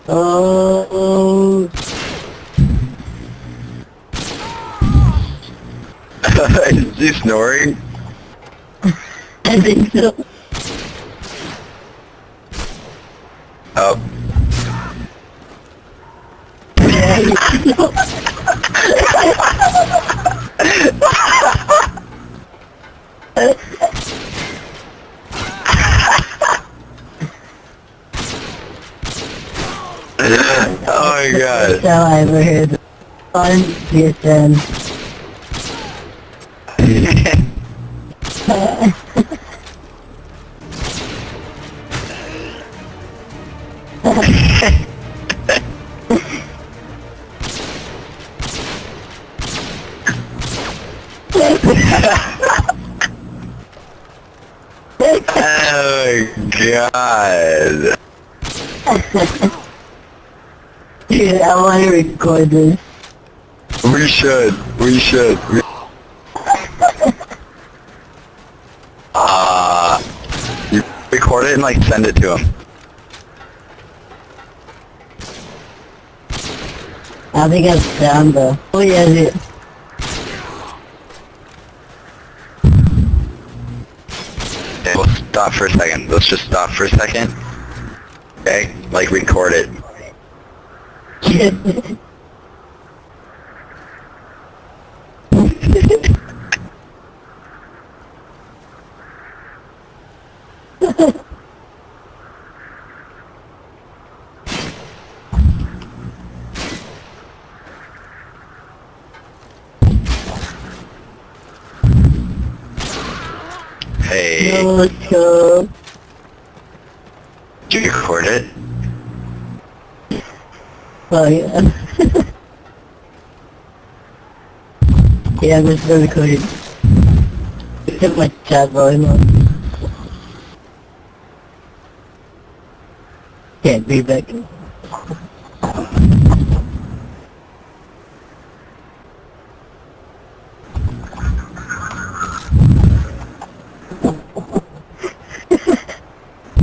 Oh. Is he snoring? I think so. Oh. Oh my god. That's how I ever heard on PSN. Oh my god. Dude, I want to record this. We should. You record it and like send it to him. I think I'm sound though. Oh yeah, dude. Okay, we'll stop for a second. Let's just stop for a second. Okay? Like record it. Hey. No, let's go. Did you record it? Oh yeah. Yeah, I'm just recording. Took my chat volume on. Can't be back.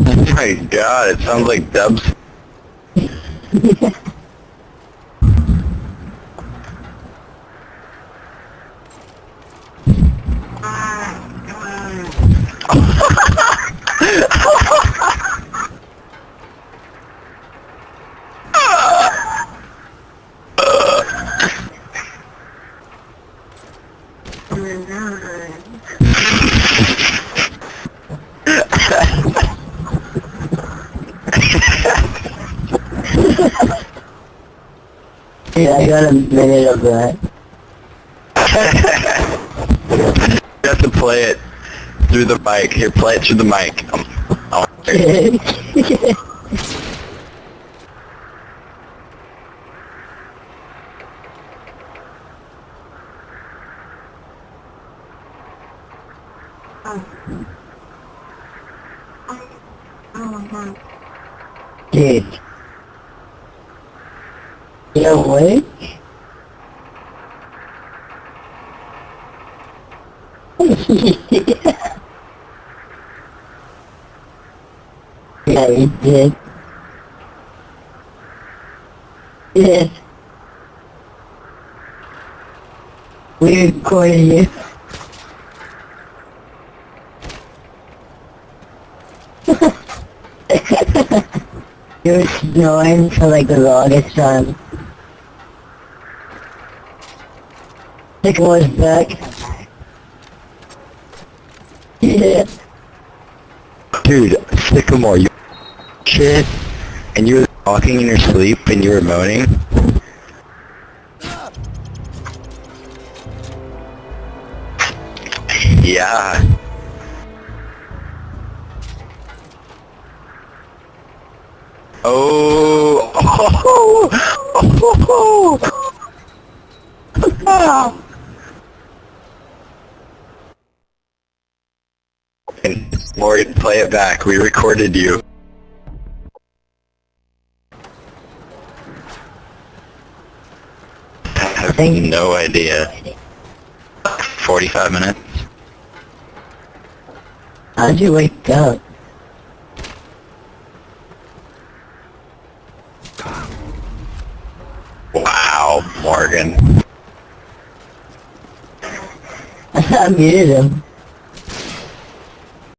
Oh my god, it sounds like Dubs. Yeah, I got a minute of that. You have to play it through the mic. Here, play it through the mic. Dude. You awake? Yeah, you did. Yes. We recorded you. You were snoring for like the longest time. Sycamore's back. Yeah. Dude, Sycamore, you shit, and you were talking in your sleep and you were moaning. Yeah. Oh. And Morgan, play it back. We recorded you. I have no idea. 45 minutes? How'd you wake up? Oh, Morgan. I muted him.